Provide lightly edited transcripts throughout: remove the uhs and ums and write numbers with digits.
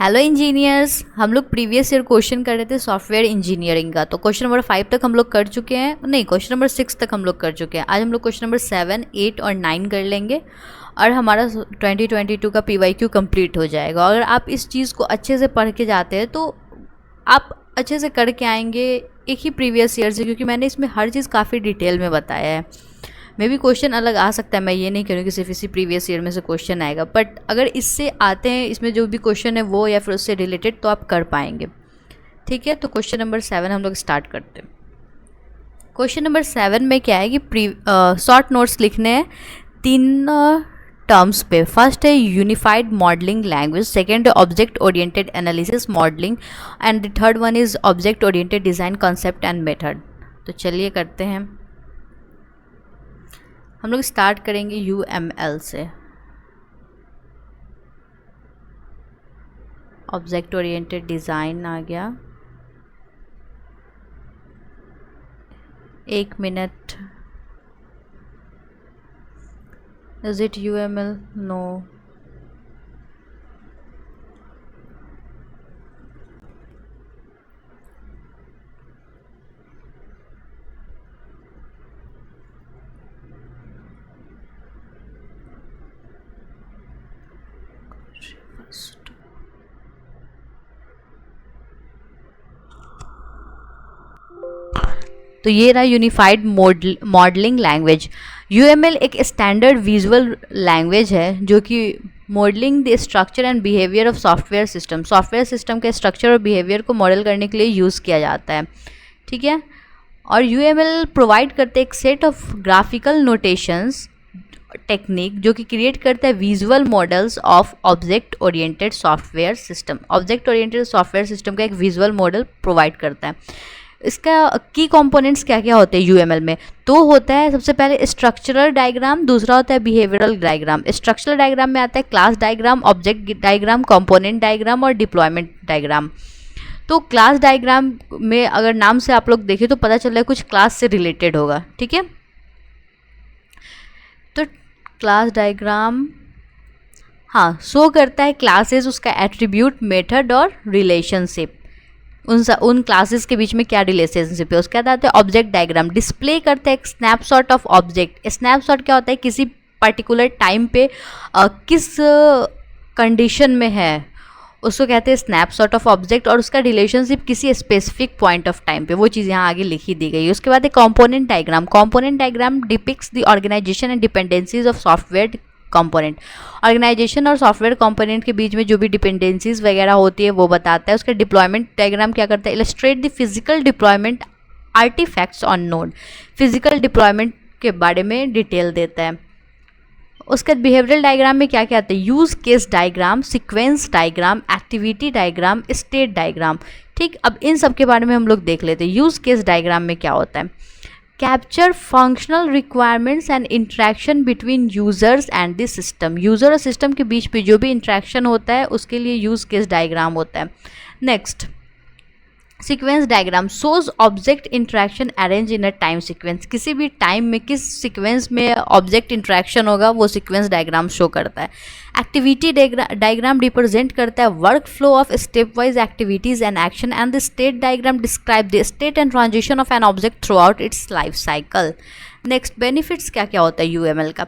Hello engineers. हम लोग previous year question कर रहे थे सॉफ्टवेयर इंजीनियरिंग का। तो क्वेश्चन नंबर 5 तक हम लोग कर चुके हैं, नहीं क्वेश्चन नंबर 6 तक हम लोग कर चुके हैं। आज हम लोग क्वेश्चन नंबर 7, 8 और 9 कर लेंगे और हमारा 2022 का PYQ कंप्लीट हो जाएगा। अगर आप इस चीज़ को अच्छे से पढ़ के जाते हैं तो आप अच्छे से करके आएंगे एक ही प्रीवियस ईयर से, क्योंकि मैंने इसमें हर चीज़ काफ़ी डिटेल में बताया है। मे भी क्वेश्चन अलग आ सकता है, मैं ये नहीं कह रही हूँ कि सिर्फ इसी प्रीवियस ईयर में से क्वेश्चन आएगा, बट अगर इससे आते हैं, इसमें जो भी क्वेश्चन है वो या फिर उससे रिलेटेड, तो आप कर पाएंगे। ठीक है, तो क्वेश्चन नंबर 7 हम लोग स्टार्ट करते हैं। क्वेश्चन नंबर 7 में क्या है कि शॉर्ट नोट्स लिखने हैं 3 टर्म्स पे। फर्स्ट है यूनिफाइड मॉडलिंग लैंग्वेज, सेकेंड है object oriented analysis modelling, and the third one is object oriented design concept and method. तो चलिए करते हैं। हम लोग स्टार्ट करेंगे UML से। ऑब्जेक्ट ओरिएंटेड डिज़ाइन आ गया। 1 minute. Is it UML? No. तो ये रहा यूनिफाइड मॉडलिंग लैंग्वेज। UML एक स्टैंडर्ड विजुअल लैंग्वेज है जो कि modelling the structure and behaviour of software system के स्ट्रक्चर और बिहेवियर को मॉडल करने के लिए यूज़ किया जाता है। ठीक है, और UML प्रोवाइड करते हैं एक set of graphical notations technique जो कि क्रिएट करता है visual models of object oriented software system. Object oriented software system का एक विजुअल मॉडल प्रोवाइड करता है। इसका की कंपोनेंट्स क्या क्या होते हैं UML में? तो होता है सबसे पहले स्ट्रक्चरल डायग्राम, दूसरा होता है बिहेवियरल डायग्राम। स्ट्रक्चरल डायग्राम में आता है class diagram, object diagram, component diagram और डिप्लॉयमेंट डायग्राम। तो क्लास डायग्राम में अगर नाम से आप लोग देखें तो पता चल रहा है कुछ क्लास से रिलेटेड होगा। ठीक है, तो क्लास डायग्राम हाँ शो करता है क्लासेस, उसका एट्रीब्यूट, मेथड और रिलेशनशिप, उन क्लासेस के बीच में क्या रिलेशनशिप है। उसके बाद आता है ऑब्जेक्ट डायग्राम, डिस्प्ले करता है एक स्नैपशॉट ऑफ ऑब्जेक्ट। स्नैपशॉट क्या होता है? किसी पर्टिकुलर टाइम पे किस कंडीशन में है उसको कहते हैं स्नैपशॉट ऑफ ऑब्जेक्ट, और उसका रिलेशनशिप किसी स्पेसिफिक पॉइंट ऑफ टाइम पे, वो चीज़ यहाँ आगे लिखी दी गई है। उसके बाद एक component diagram. Component diagram depicts the organisation and dependencies of software component. Organisation और सॉफ्टवेयर कंपोनेंट के बीच में जो भी डिपेंडेंसीज वगैरह होती है वो बताता है। उसका डिप्लॉयमेंट डायग्राम क्या करता है? Illustrate the physical deployment artifacts on node. Physical deployment के बारे में डिटेल देता है। उसके बाद बिहेवियरल डायग्राम में क्या क्या आता है? Use case diagram, sequence diagram, activity diagram, state diagram. ठीक, अब इन सब के बारे में हम लोग देख लेते हैं। यूज केस डायग्राम में क्या होता है? Capture functional requirements and interaction between users and the system. User और सिस्टम के बीच में जो भी इंट्रैक्शन होता है उसके लिए यूज केस डायग्राम होता है। Next, sequence diagram shows object interaction arrange in a time sequence. किसी भी टाइम में किस सीक्वेंस में ऑब्जेक्ट इंट्रैक्शन होगा वो सीक्वेंस डायग्राम शो करता है। एक्टिविटी डायग्राम रिप्रेजेंट करता है work flow of step wise activities and action, and the state diagram describe the state and transition of an object through out it's life cycle. Next, benefits क्या क्या होता है UML का?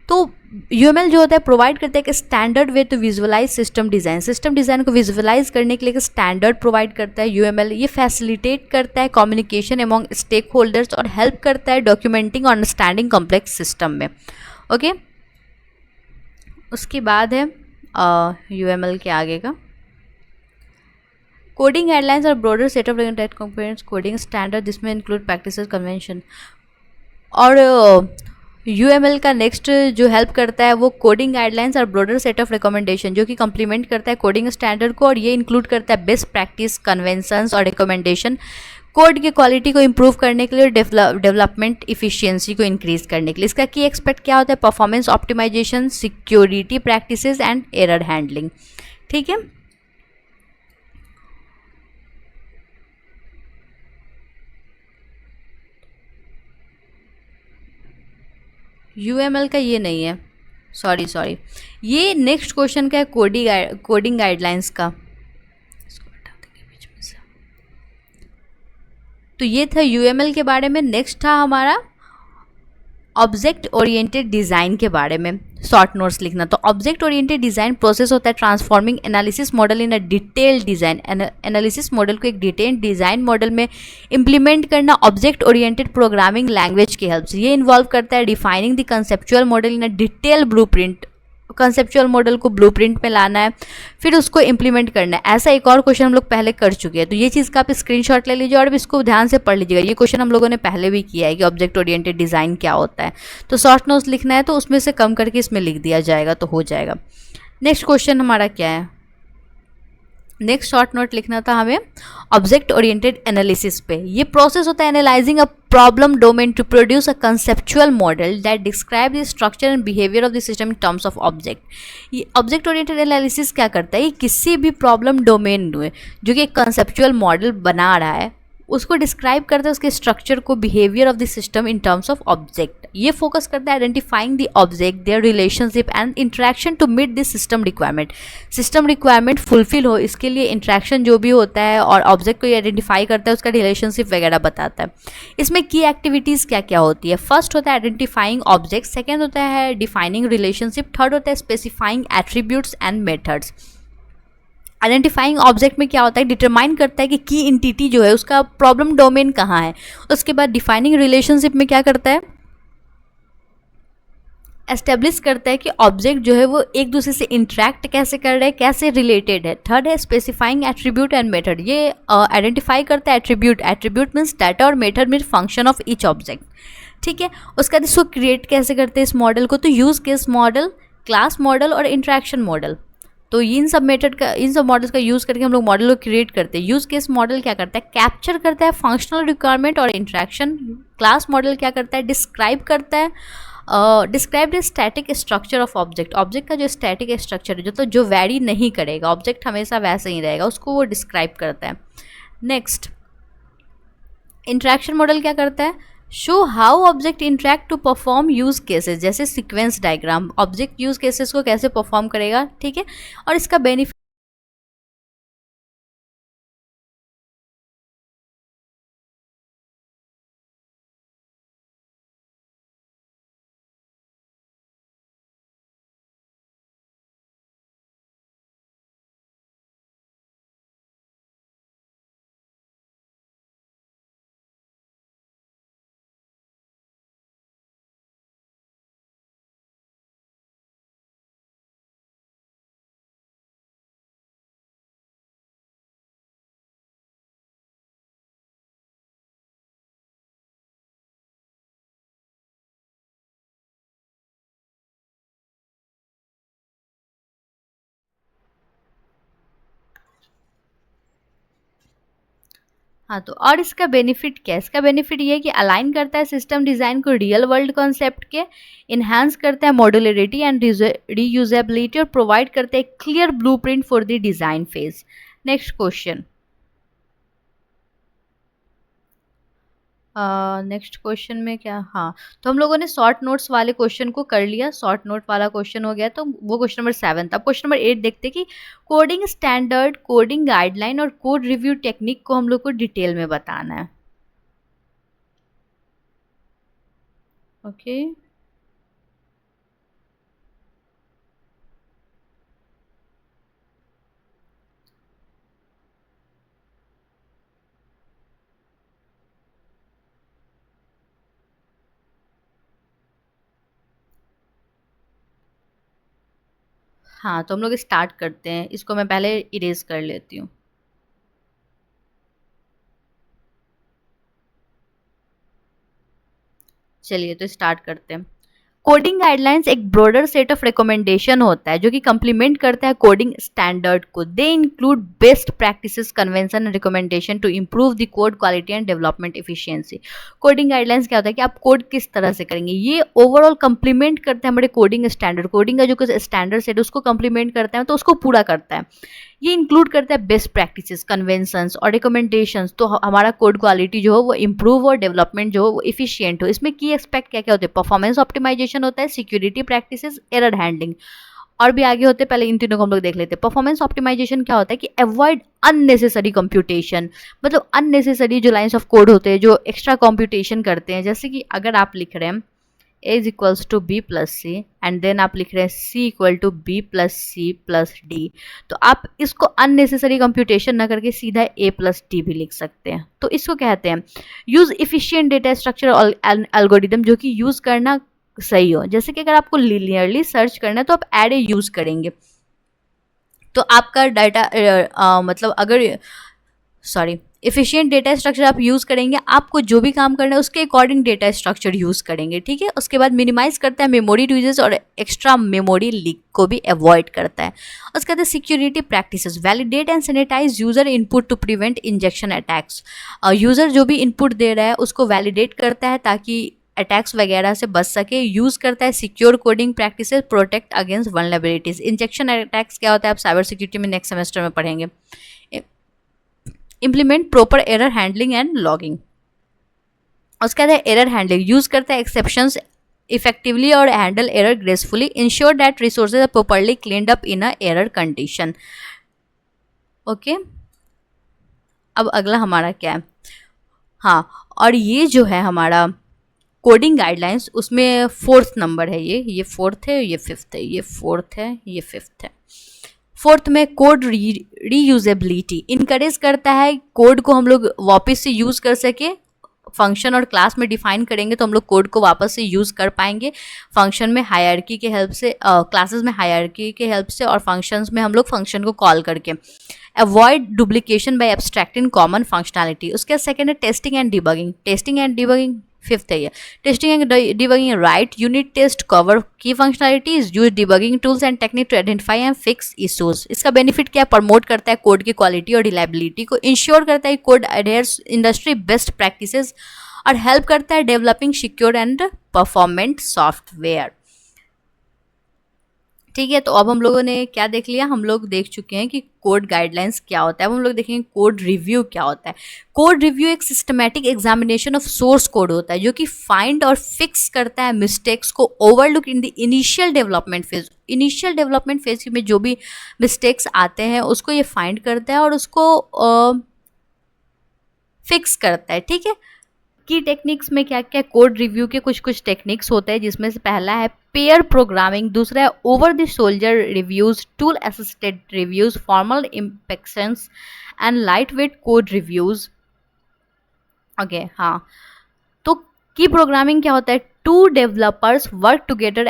तो UML जो होता है प्रोवाइड करता है कि standard way to visualise system design. System design को विजुअलाइज करने के लिए एक स्टैंडर्ड प्रोवाइड करता है UML। ये फैसिलिटेट करता है कम्युनिकेशन अमॉन्ग स्टेक होल्डर्स और हेल्प करता है डॉक्यूमेंटिंग और अंडरस्टैंडिंग कॉम्प्लेक्स सिस्टम में। ओके, उसके बाद है UML के आगे का कोडिंग गाइडलाइंस और broader set of regulated components. Coding standard जिसमें इंक्लूड प्रैक्टिसेस, कन्वेंशन। और UML का नेक्स्ट जो हेल्प करता है वो कोडिंग गाइडलाइंस और ब्रॉडर सेट ऑफ रिकमेंडेशन, जो कि कंप्लीमेंट करता है कोडिंग स्टैंडर्ड को, और ये इंक्लूड करता है बेस्ट प्रैक्टिस, कन्वेंशंस और रिकमेंडेशन कोड की क्वालिटी को इंप्रूव करने के लिए, डेवलपमेंट इफिशियंसी को इंक्रीज करने के लिए। इसका की एक्सपेक्ट क्या होता है? Performance optimisation, security practices and error handling. ठीक है, UML का ये नहीं है, सॉरी ये नेक्स्ट क्वेश्चन का है कोडिंग गाइडलाइंस का। तो ये था यूएमएल के बारे में। नेक्स्ट था हमारा ऑब्जेक्ट ओरिएंटेड डिज़ाइन के बारे में शॉर्ट नोट्स लिखना। तो ऑब्जेक्ट ओरिएंटेड डिज़ाइन प्रोसेस होता है transforming analysis model in a detailed design. Analysis model को एक डिटेल्ड डिज़ाइन मॉडल में इम्प्लीमेंट करना ऑब्जेक्ट ओरिएंटेड प्रोग्रामिंग लैंग्वेज की हेल्प से। ये इन्वॉल्व करता है defining the conceptual model in a detail blueprint. Conceptual model को ब्लूप्रिंट में लाना है, फिर उसको इम्प्लीमेंट करना है। ऐसा एक और क्वेश्चन हम लोग पहले कर चुके हैं, तो ये चीज़ का आप स्क्रीनशॉट ले लीजिए और इसको ध्यान से पढ़ लीजिएगा। ये क्वेश्चन हम लोगों ने पहले भी किया है कि ऑब्जेक्ट ओरिएंटेड डिज़ाइन क्या होता है। तो शॉर्ट नोट्स लिखना है तो उसमें से कम करके इसमें लिख दिया जाएगा तो हो जाएगा। नेक्स्ट क्वेश्चन हमारा क्या है, नेक्स्ट शॉर्ट नोट लिखना था हमें ऑब्जेक्ट ओरिएंटेड एनालिसिस पे। ये प्रोसेस होता है analysing a problem domain to produce a conceptual model that describe the structure and behaviour of the system in terms of object. ये ऑब्जेक्ट ओरिएंटेड एनालिसिस क्या करता है, ये किसी भी प्रॉब्लम डोमेन में जो कि एक कंसेप्चुअल मॉडल बना रहा है उसको डिस्क्राइब करता है, उसके स्ट्रक्चर को, behaviour of the system in terms of object. ये फोकस करता है identifying the object, their relationship and interaction to meet this system requirement. System requirement fulfil हो इसके लिए इंटरेक्शन जो भी होता है और ऑब्जेक्ट को आइडेंटिफाई करता है, उसका रिलेशनशिप वगैरह बताता है। इसमें की एक्टिविटीज़ क्या क्या होती है, फर्स्ट होता है आइडेंटिफाइंग ऑब्जेक्ट, सेकेंड होता है डिफाइनिंग रिलेशनशिप, थर्ड होता है specifying attributes and methods. Identifying object में क्या होता है, डिटरमाइन करता है कि की एंटिटी जो है उसका प्रॉब्लम डोमेन कहाँ है। उसके बाद डिफाइनिंग रिलेशनशिप में क्या करता है, एस्टेब्लिश करता है कि ऑब्जेक्ट जो है वो एक दूसरे से इंटरेक्ट कैसे कर रहे हैं, कैसे रिलेटेड है। थर्ड है स्पेसिफाइंग एट्रीब्यूट एंड मेथड, ये आइडेंटिफाई करता है एट्रीब्यूट। एट्रीब्यूट मीन्स डाटा और method means function of each object, ठीक है। उसके बाद इसको क्रिएट कैसे करते हैं इस मॉडल को, तो use case model, class model और इंटरेक्शन मॉडल। तो इन सब मेथड का, इन सब मॉडल्स का यूज़ करके हम लोग मॉडल को क्रिएट करते हैं। यूज़ केस मॉडल क्या करता है, कैप्चर करता है फंक्शनल रिक्वायरमेंट और इंटरेक्शन। क्लास मॉडल क्या करता है, डिस्क्राइब करता है, describe the static structure of object. Object का जो स्टैटिक स्ट्रक्चर है जो वैरी नहीं करेगा, ऑब्जेक्ट हमेशा वैसे ही रहेगा, उसको वो डिस्क्राइब करता है। नेक्स्ट इंटरेक्शन मॉडल क्या करता है, show how object interact to perform use cases, जैसे sequence diagram, object use cases को कैसे परफॉर्म करेगा, ठीक है। और इसका बेनिफिट हाँ, तो और इसका बेनिफिट क्या है, इसका बेनिफिट ये है कि अलाइन करता है सिस्टम डिज़ाइन को रियल वर्ल्ड कॉन्सेप्ट के, इन्हांस करता है मॉड्यूलरिटी एंड रीयूजेबिलिटी और प्रोवाइड करता है clear blueprint for the design phase. Next question, next question में क्या, हाँ, तो हम लोगों ने शॉर्ट नोट्स वाले क्वेश्चन को कर लिया, शॉर्ट नोट वाला क्वेश्चन हो गया, तो वो क्वेश्चन नंबर 7 था। अब क्वेश्चन नंबर 8 देखते कि कोडिंग स्टैंडर्ड, कोडिंग गाइडलाइन और कोड रिव्यू टेक्निक को हम लोग को डिटेल में बताना है। ओके, हाँ, तो हम लोग स्टार्ट करते हैं, इसको मैं पहले इरेज कर लेती हूँ। चलिए तो स्टार्ट करते हैं। कोडिंग गाइडलाइंस एक ब्रॉडर सेट ऑफ रिकमेंडेशन होता है जो कि कंप्लीमेंट करता है कोडिंग स्टैंडर्ड को। They include best practices, convention and recommendation to improve the code quality and development efficiency. Coding guidelines क्या होता है कि आप कोड किस तरह से करेंगे, ये ओवरऑल कंप्लीमेंट करते हैं हमारे कोडिंग स्टैंडर्ड। कोडिंग का जो स्टैंडर्ड सेट है उसको कंप्लीमेंट करता है, तो उसको पूरा करता है। ये इंक्लूड करता है बेस्ट प्रैक्टिसेस, कन्वेंशंस और रिकमेंडेशंस, तो हमारा कोड क्वालिटी जो हो वो इंप्रूव और डेवलपमेंट जो हो वो इफिशियंट हो। इसमें की एक्सपेक्ट क्या क्या होते हैं, परफॉर्मेंस ऑप्टिमाइजेशन होता है, सिक्योरिटी प्रैक्टिसेस, एरर हैंडलिंग और भी आगे होते, पहले इन तीनों को हम लोग देख लेते हैं। परफॉर्मेंस ऑप्टिमाइजेशन क्या होता है कि अवॉइड अननेसेसरी कंप्यूटेशन, मतलब अननेसेसरी जो लाइंस ऑफ कोड होते हैं जो एक्स्ट्रा कंप्यूटेशन करते हैं, जैसे कि अगर आप लिख रहे हैं a is equals to B plus C and then आप लिख रहे हैं c equal to B plus C plus D, तो आप इसको अननेसेसरी कंप्यूटेशन ना करके सीधा a प्लस डी भी लिख सकते हैं। तो इसको कहते हैं use efficient data structure algorithm, जो कि यूज करना सही हो। जैसे कि अगर आपको लीनियरली सर्च करना है तो आप एड ए यूज करेंगे, तो आपका डाटा मतलब अगर सॉरी इफिशियंट डेटा स्ट्रक्चर आप यूज़ करेंगे, आपको जो भी काम करना है उसके अकॉर्डिंग डेटा स्ट्रक्चर यूज़ करेंगे, ठीक है। उसके बाद मिनिमाइज करता है मेमोरी यूजेस और एक्स्ट्रा मेमोरी लीक को भी अवॉइड करता है। उसके बाद security practices, validate and sanitise user input to prevent injection attacks. User जो भी इनपुट दे रहा है उसको वैलिडेट करता है ताकि अटैक्स वगैरह से बच सके। यूज़ करता है secure coding practices, protect against vulnerabilities. Injection attacks क्या होता है आप साइबर सिक्योरिटी में नेक्स्ट सेमेस्टर में पढ़ेंगे। Implement proper error handling and logging. उसके बाद एरर हैंडलिंग, यूज करता है एक्सेप्शंस इफेक्टिवली और handle error gracefully, ensure that resources are properly cleaned up in a error condition. Okay, अब अगला हमारा क्या है, हाँ, और ये जो है हमारा कोडिंग गाइडलाइंस, उसमें 4th नंबर है, ये 4th है, ये 5th है, ये 4th है, ये 5th है। 4th में कोड रीयूजेबिलिटी, इनकरेज करता है कोड को हम लोग वापस से यूज़ कर सके। फंक्शन और क्लास में डिफाइन करेंगे तो हम लोग कोड को वापस से यूज़ कर पाएंगे। फंक्शन में हायरार्की के हेल्प से, क्लासेस में हायरार्की के हेल्प से, और फंक्शंस में हम लोग फंक्शन को कॉल करके। Avoid duplication by abstracting common functionality. उसके बाद सेकेंड है testing and debugging. Testing and debugging 5th है ये। Testing and debugging, write unit test, cover की functionalities, use debugging tools and technique to identify and fix issues. इसका benefit क्या है, promote करता है कोड की क्वालिटी और रिलायबिलिटी को, इंश्योर करता है कोड अडेयर्स इंडस्ट्री बेस्ट प्रैक्टिसेस, और हेल्प करता है developing secure and performant software. ठीक है, तो अब हम लोगों ने क्या देख लिया, हम लोग देख चुके हैं कि कोड गाइडलाइंस क्या होता है। अब हम लोग देखेंगे कोड रिव्यू क्या होता है। कोड रिव्यू एक systematic examination of source code होता है जो कि फाइंड और फिक्स करता है मिस्टेक्स को overlook in the initial development phase. Initial development phase में जो भी मिस्टेक्स आते हैं उसको ये फाइंड करता है और उसको फिक्स करता है, ठीक है। की टेक्निक्स में क्या क्या, कोड रिव्यू के कुछ कुछ टेक्निक्स होते हैं, जिसमें से पहला है पेयर प्रोग्रामिंग, दूसरा है over the shoulder reviews, tool assisted reviews, formal inspections and light weight code reviews. Okay, हाँ, तो की प्रोग्रामिंग क्या होता है, 2 developers work together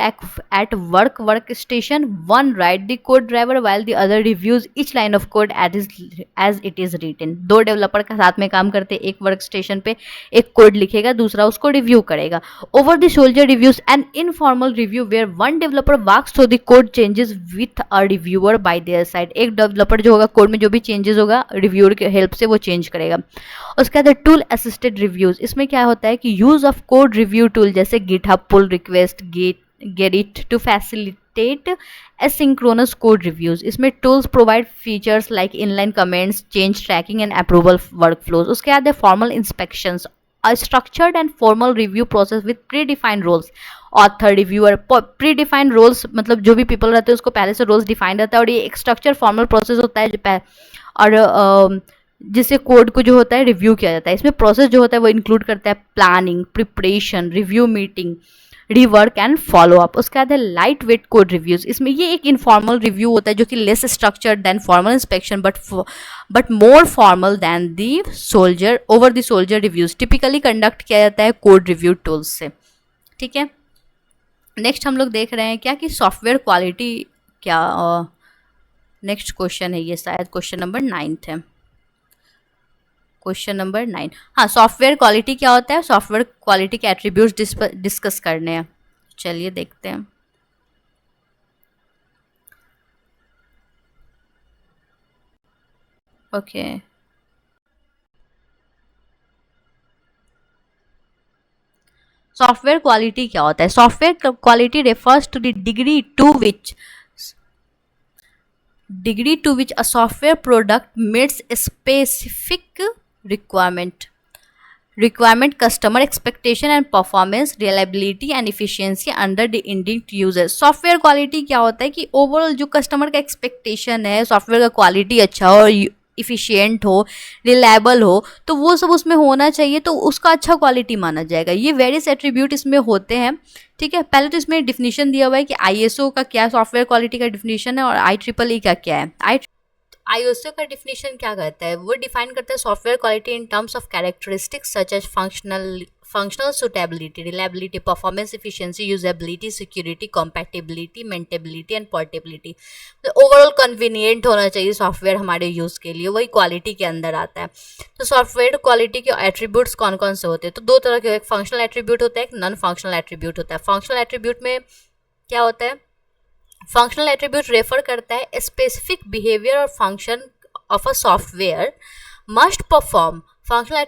at work station, one write the code driver while the other reviews each line of code as it is written। 2 developer का साथ में काम करते, एक वर्क स्टेशन पे एक कोड लिखेगा, दूसरा उसको रिव्यू करेगा। Over the shoulder reviews and informal review where one developer works through the code changes with a reviewer by their side. एक डेवलपर जो होगा कोड में जो भी चेंजेस होगा रिव्यूअर के हेल्प से वो चेंज करेगा। उसके बाद टूल असिस्टेड रिव्यूज, इसमें क्या होता है कि use of code review tool जैसे GitHub pull request, Gerrit to facilitate asynchronous code reviews। इसमें tools provide features like inline comments, change tracking and approval workflows। उसके बाद है formal inspections, a structured and formal review process with predefined roles। Author, reviewer, predefined roles, मतलब जो भी people रहते हैं उसको पहले से रोल्स डिफाइंड रहता है, और ये एक स्ट्रक्चर फॉर्मल प्रोसेस होता है और जिससे कोड को जो होता है रिव्यू किया जाता है। इसमें प्रोसेस जो होता है वो इंक्लूड करता है planning, preparation, review meeting, rework and follow up. उसके बाद है लाइट वेट कोड रिव्यूज, इसमें ये एक इनफॉर्मल रिव्यू होता है जो कि less structured than formal inspection but more formal than the shoulder over the shoulder reviews, typically conduct किया जाता है कोड रिव्यू टूल्स से, ठीक है। नेक्स्ट हम लोग देख रहे हैं क्या कि सॉफ्टवेयर क्वालिटी क्या, नेक्स्ट क्वेश्चन है ये, शायद क्वेश्चन नंबर 9 है, क्वेश्चन नंबर 9। हाँ, सॉफ्टवेयर क्वालिटी क्या होता है, सॉफ्टवेयर क्वालिटी के एट्रीब्यूट्स डिस्कस करने हैं, चलिए देखते हैं। ओके, सॉफ्टवेयर क्वालिटी क्या होता है, software quality refers to the degree to which a software product meets a specific requirement। Requirement, customer expectation and performance, reliability and efficiency under the ending users. Software quality क्या होता है कि overall जो customer का expectation है, software का quality अच्छा हो, इफिशियंट हो, रिलायबल हो, तो वो सब उसमें होना चाहिए, तो उसका अच्छा क्वालिटी माना जाएगा। ये वेरियस एट्रीब्यूट इसमें होते हैं, ठीक है। पहले तो इसमें डिफिनीशन दिया हुआ है कि आईएसओ का क्या सॉफ्टवेयर क्वालिटी का डिफिनीशन है और IEEE का क्या है। आईएसओ का डिफिनीशन क्या करता है, वो डिफाइन करता है software quality in terms of characteristics such as functional suitability, reliability, performance, efficiency, usability, security, compatibility, maintainability and portability. तो ओवरऑल कन्वीनियंट होना चाहिए सॉफ्टवेयर हमारे यूज़ के लिए, वही क्वालिटी के अंदर आता है। तो सॉफ्टवेयर क्वालिटी के एट्रीब्यूट्स कौन कौन से होते हैं, तो दो तरह के, एक फंक्शनल एट्रीब्यूट होता है, एक नॉन फंक्शनल एट्रीब्यूट होता है। फंक्शनल एट्रीब्यूट में क्या होता है, फंक्शनल एट्रीब्यूट रेफर करता है स्पेसिफिक बिहेवियर और function of a software must perform. Functional